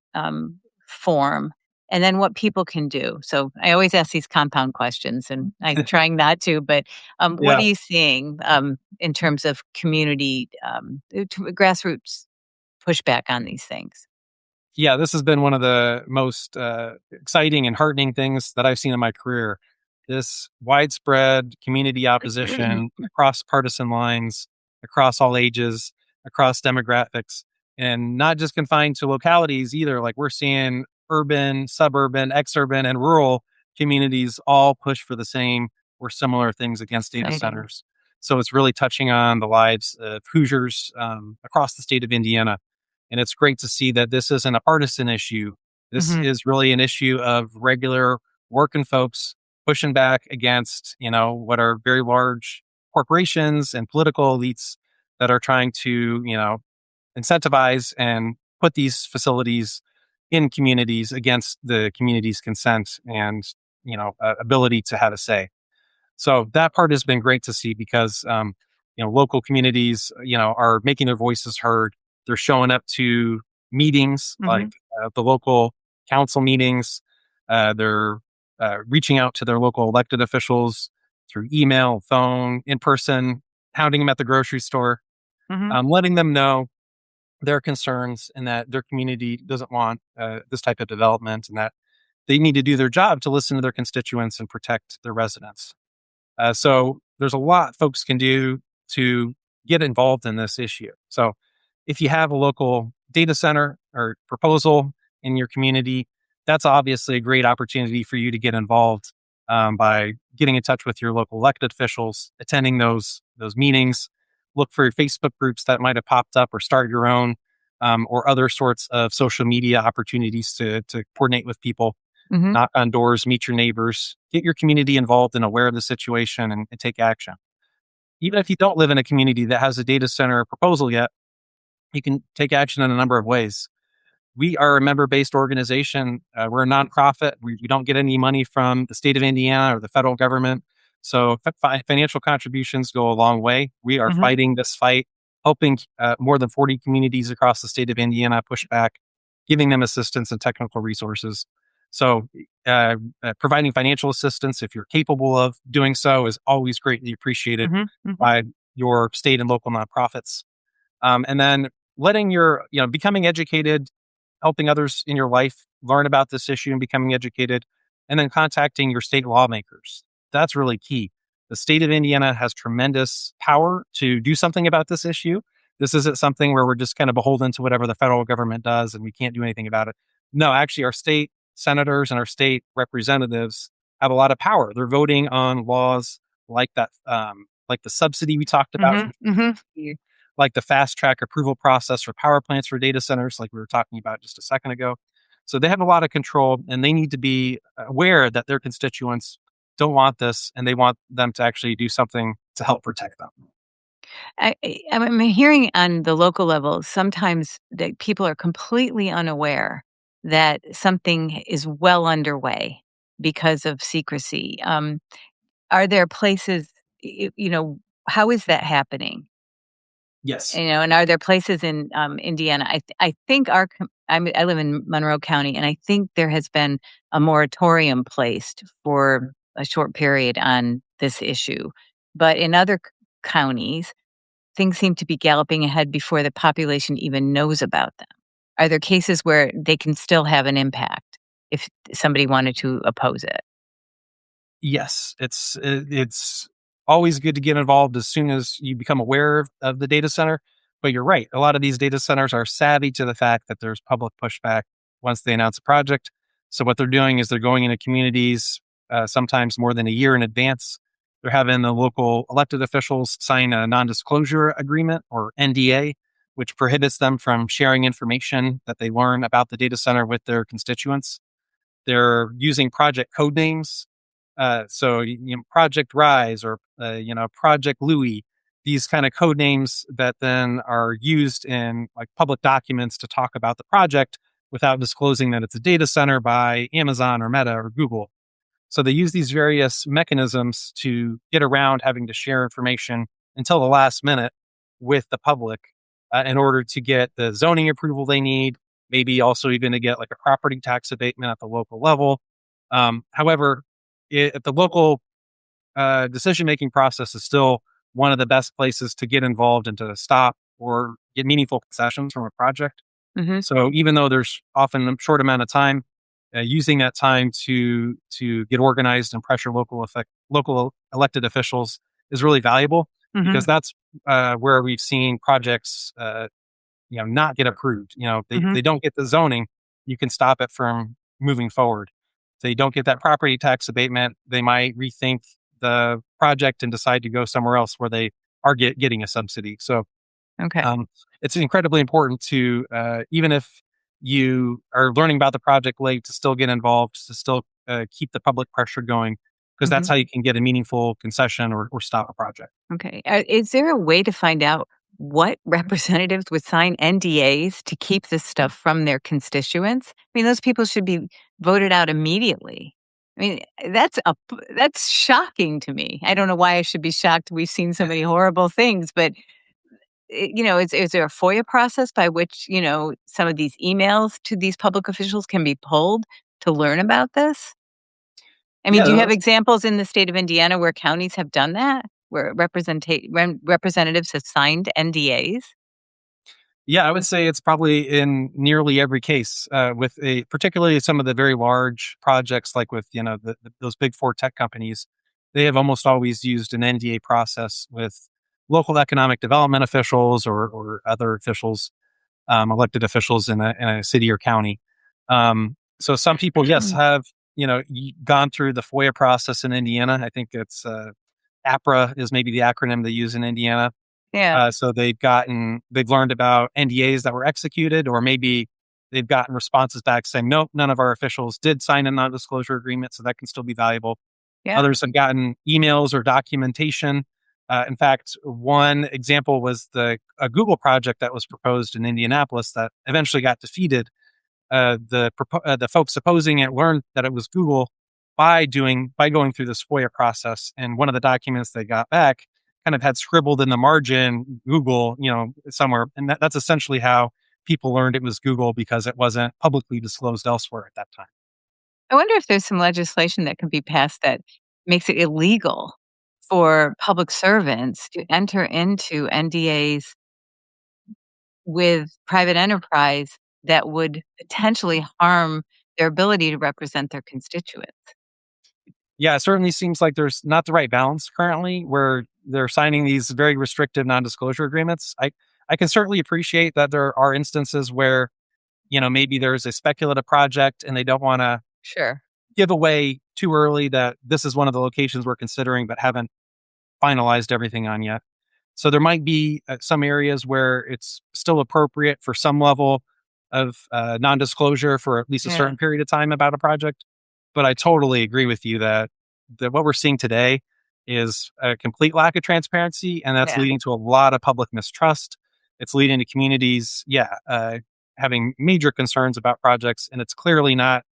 form, and then what people can do? So I always ask these compound questions, and I'm trying not to, but what are Yeah. you seeing in terms of community grassroots pushback on these things? Yeah, this has been one of the most exciting and heartening things that I've seen in my career. This widespread community opposition across partisan lines, across all ages, across demographics, and not just confined to localities either. Like we're seeing urban, suburban, exurban, and rural communities all push for the same or similar things against data Exciting. centers. So it's really touching on the lives of Hoosiers across the state of Indiana, and it's great to see that this isn't a partisan issue. This Hmm. is really an issue of regular working folks pushing back against, what are very large corporations and political elites that are trying to, incentivize and put these facilities in communities against the community's consent and, ability to have a say. So that part has been great to see because, local communities, are making their voices heard. They're showing up to meetings like Hmm. the local council meetings. They're reaching out to their local elected officials through email, phone, in person, hounding them at the grocery store, Hmm. letting them know their concerns and that their community doesn't want this type of development and that they need to do their job to listen to their constituents and protect their residents. So there's a lot folks can do to get involved in this issue. So if you have a local data center or proposal in your community, that's obviously a great opportunity for you to get involved by getting in touch with your local elected officials, attending those meetings. Look for Facebook groups that might have popped up, or start your own, or other sorts of social media opportunities to coordinate with people, Hmm. knock on doors, meet your neighbors, get your community involved and aware of the situation and take action. Even if you don't live in a community that has a data center proposal yet, you can take action in a number of ways. We are a member based organization. We're a nonprofit. We don't get any money from the state of Indiana or the federal government. So financial contributions go a long way. We are Hmm. fighting this fight, helping more than 40 communities across the state of Indiana push back, giving them assistance and technical resources. So, providing financial assistance, if you're capable of doing so, is always greatly appreciated Hmm. Hmm. by your state and local nonprofits. And then becoming educated, helping others in your life learn about this issue and becoming educated, and then contacting your state lawmakers. That's really key. The state of Indiana has tremendous power to do something about this issue. This isn't something where we're just kind of beholden to whatever the federal government does and we can't do anything about it. No, actually, our state senators and our state representatives have a lot of power. They're voting on laws like that, like the subsidy we talked about Hmm. from Hmm. like the fast track approval process for power plants for data centers, like we were talking about just a second ago. So they have a lot of control and they need to be aware that their constituents don't want this and they want them to actually do something to help protect them. I'm hearing on the local level sometimes that people are completely unaware that something is well underway because of secrecy. Are there places, how is that happening? Yes. And are there places in, Indiana? I think I live in Monroe County, and I think there has been a moratorium placed for a short period on this issue. But in other counties, things seem to be galloping ahead before the population even knows about them. Are there cases where they can still have an impact if somebody wanted to oppose it? Yes, it's always good to get involved as soon as you become aware of the data center. But you're right, a lot of these data centers are savvy to the fact that there's public pushback once they announce a project. So what they're doing is they're going into communities sometimes more than a year in advance. They're having the local elected officials sign a non-disclosure agreement or NDA, which prohibits them from sharing information that they learn about the data center with their constituents. They're using project code names. Project Rise or, Project Louis, these kind of code names that then are used in like public documents to talk about the project without disclosing that it's a data center by Amazon or Meta or Google. So they use these various mechanisms to get around having to share information until the last minute with the public in order to get the zoning approval they need, maybe also even to get like a property tax abatement at the local level. However, at the local decision making process is still one of the best places to get involved and to stop or get meaningful concessions from a project. Mhm, So even though there's often a short amount of time, using that time to get organized and pressure local elected officials is really valuable because mhm, that's where we've seen projects not get approved. They mhm. don't get the zoning, you can stop it from moving forward. If they don't get that property tax abatement, they might rethink the project and decide to go somewhere else where they are getting a subsidy. So Okay. um, it's incredibly important to, even if you are learning about the project late, to still get involved, to still keep the public pressure going, because that's Mhm. how you can get a meaningful concession or stop a project. Okay. Is there a way to find out what representatives would sign NDAs to keep this stuff from their constituents? I mean, those people should be voted out immediately. I mean, that's shocking to me. I don't know why I should be shocked. We've seen so many horrible things, but is there a FOIA process by which some of these emails to these public officials can be pulled to learn about this? I mean, Yeah, do you have that's examples in the state of Indiana where counties have done that? Where representatives have signed NDAs? Yeah, I would say it's probably in nearly every case, with a particularly some of the very large projects, like with those big four tech companies. They have almost always used an NDA process with local economic development officials or other officials, elected officials in a city or county. So some people, yes, have gone through the FOIA process in Indiana. I think it's APRA is maybe the acronym they use in Indiana. Yeah, So they've learned about NDAs that were executed, or maybe they've gotten responses back saying, nope, none of our officials did sign a non-disclosure agreement, so that can still be valuable. yeah, Others have gotten emails or documentation. In fact, one example was a Google project that was proposed in Indianapolis that eventually got defeated. The folks opposing it learned that it was Google by going through this FOIA process, and one of the documents they got back kind of had scribbled in the margin Google, somewhere, and that's essentially how people learned it was Google because it wasn't publicly disclosed elsewhere at that time. I wonder if there's some legislation that can be passed that makes it illegal for public servants to enter into NDAs with private enterprise that would potentially harm their ability to represent their constituents. Yeah, it certainly seems like there's not the right balance currently where they're signing these very restrictive non-disclosure agreements. I can certainly appreciate that there are instances where, maybe there's a speculative project and they don't want to Sure. give away too early that this is one of the locations we're considering but haven't finalized everything on yet. So there might be some areas where it's still appropriate for some level of non-disclosure for at least a Yeah. certain period of time about a project. But I totally agree with you that what we're seeing today is a complete lack of transparency, and that's Yeah. leading to a lot of public mistrust. It's leading to communities, having major concerns about projects, and it's clearly not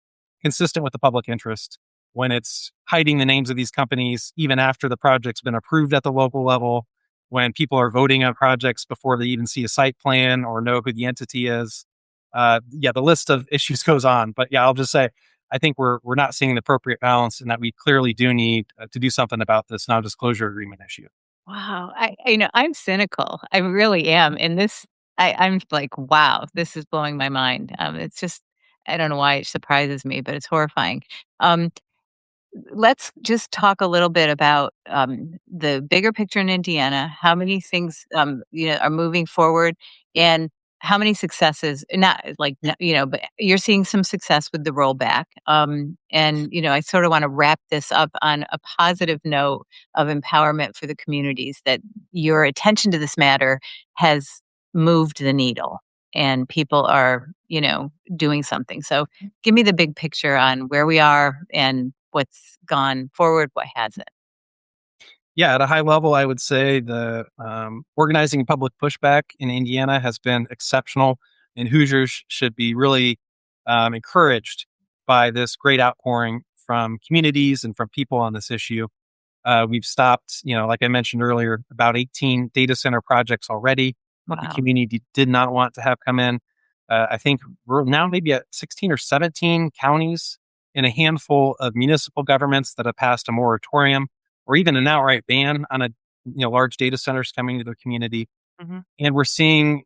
consistent with the public interest when it's hiding the names of these companies even after the project's been approved at the local level, when people are voting on projects before they even see a site plan or know who the entity is. The list of issues goes on, but yeah, I'll just say I think we're not seeing the appropriate balance, and that we clearly do need to do something about this non-disclosure agreement issue. Wow. I'm cynical. I really am. And I'm like, wow, this is blowing my mind. It's just, I don't know why it surprises me, but it's horrifying. Um, let's just talk a little bit about the bigger picture in Indiana. How many things are moving forward, and how many successes? Not like but you're seeing some success with the rollback. And I sort of want to wrap this up on a positive note of empowerment for the communities. That your attention to this matter has moved the needle, and people are doing something. So give me the big picture on where we are and what's gone forward, what hasn't. Yeah, at a high level, I would say the organizing public pushback in Indiana has been exceptional, and Hoosiers should be really encouraged by this great outpouring from communities and from people on this issue. We've stopped, like I mentioned earlier, about 18 data center projects already. The Wow. community did not want to have come in. I think we're now maybe at 16 or 17 counties and a handful of municipal governments that have passed a moratorium or even an outright ban on large data centers coming to their community. Mhm. And we're seeing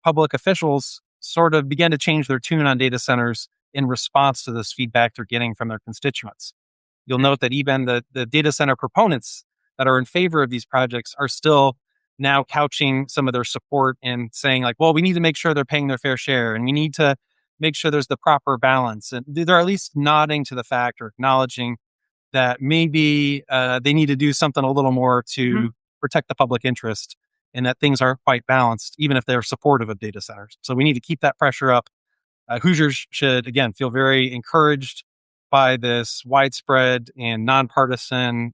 public officials sort of begin to change their tune on data centers in response to this feedback they're getting from their constituents. You'll note that even the data center proponents that are in favor of these projects are still now couching some of their support and saying like, well, we need to make sure they're paying their fair share and we need to make sure there's the proper balance. And they're at least nodding to the fact or acknowledging that maybe they need to do something a little more Mhm. to protect the public interest and that things aren't quite balanced, even if they're supportive of data centers. So we need to keep that pressure up. Hoosiers should, again, feel very encouraged by this widespread and nonpartisan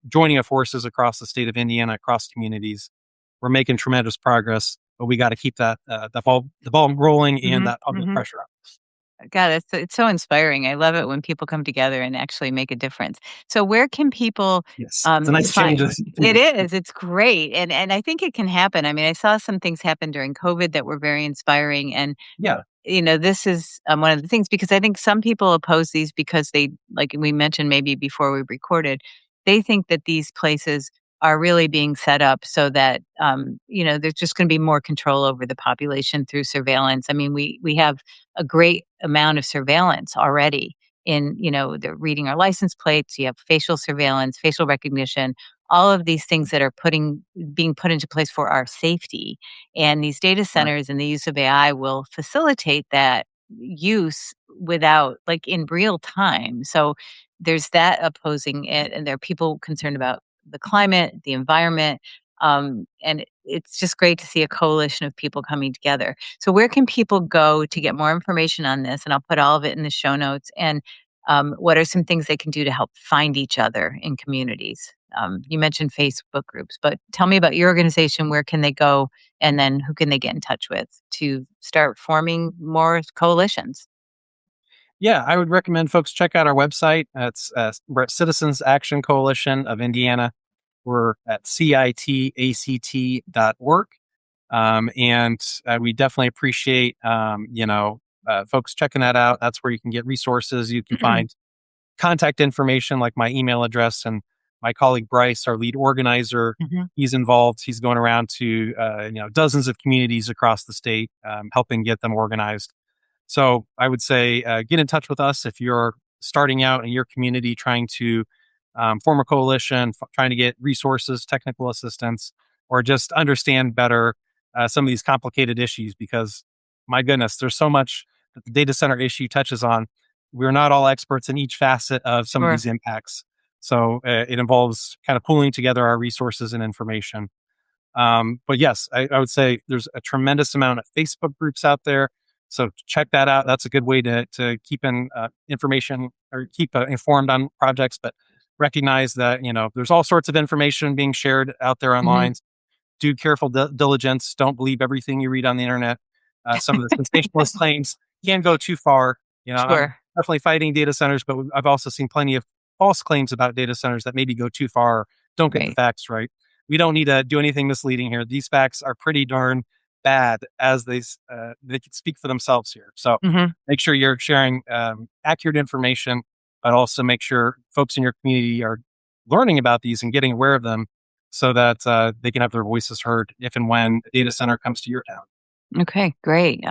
joining of forces across the state of Indiana, across communities. We're making tremendous progress, but we got to keep the ball rolling and Mhm. that public Mhm. pressure up. God, it's so inspiring. I love it when people come together and actually make a difference. So where can people Yes, it's a nice find change. it is, it's great. And I think it can happen. I mean, I saw some things happen during COVID that were very inspiring. And Yeah, this is one of the things because I think some people oppose these because they, like we mentioned maybe before we recorded, they think that these places are really being set up so that there's just going to be more control over the population through surveillance. I mean, we have a great amount of surveillance already in they're reading our license plates. You have facial surveillance, facial recognition, all of these things that are being put into place for our safety, and these data right. centers and the use of AI will facilitate that use without like in real time. So there's that opposing it. And there are people concerned about the climate, the environment. And it's just great to see a coalition of people coming together. So where can people go to get more information on this? And I'll put all of it in the show notes. And what are some things they can do to help find each other in communities? You mentioned Facebook groups, but tell me about your organization. Where can they go? And then who can they get in touch with to start forming more coalitions? Yeah, I would recommend folks check out our website. We're at Citizens Action Coalition of Indiana. We're at citact.org. And we definitely appreciate, folks checking that out. That's where you can get resources. You can find contact information like my email address, and my colleague Bryce, our lead organizer, Mhm. he's involved. He's going around to, dozens of communities across the state, helping get them organized. So I would say get in touch with us if you're starting out in your community trying to form a coalition, trying to get resources, technical assistance, or just understand better some of these complicated issues. Because my goodness, there's so much that the data center issue touches on. We're not all experts in each facet of some of Sure. these impacts. So it involves kind of pooling together our resources and information. But yes, I would say there's a tremendous amount of Facebook groups out there. So check that out. That's a good way to keep in information or keep informed on projects. But recognize that, there's all sorts of information being shared out there Mhm. online. Do careful diligence. Don't believe everything you read on the internet. Some of the sensationalist claims can go too far. I'm Sure. definitely fighting data centers, but I've also seen plenty of false claims about data centers that maybe go too far, don't get the Right. facts right. We don't need to do anything misleading here. These facts are pretty darn bad as they can speak for themselves here. So Mhm. make sure you're sharing accurate information, but also make sure folks in your community are learning about these and getting aware of them so that they can have their voices heard if and when a data center comes to your town. Okay, great.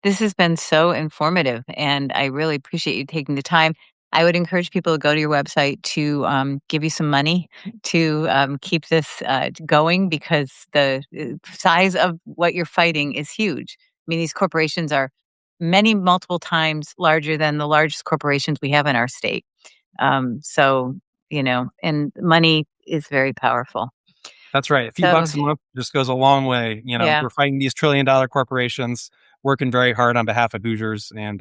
This has been so informative, and I really appreciate you taking the time. I would encourage people to go to your website to give you some money to keep this going because the size of what you're fighting is huge. I mean, these corporations are many multiple times larger than the largest corporations we have in our state. So, and money is very powerful. That's right. A few So, bucks a month just goes a long way. yeah, We're fighting these trillion-dollar corporations, working very hard on behalf of Hoosiers. And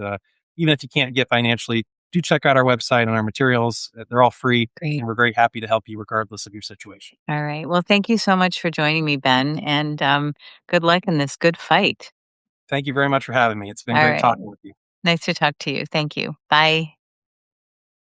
even if you can't get financially, do check out our website and our materials. They're all free, great. and we're very happy to help you regardless of your situation. All right. Well, thank you so much for joining me, Ben, and good luck in this good fight. Thank you very much for having me. It's been All great right. talking with you. Nice to talk to you. Thank you. Bye.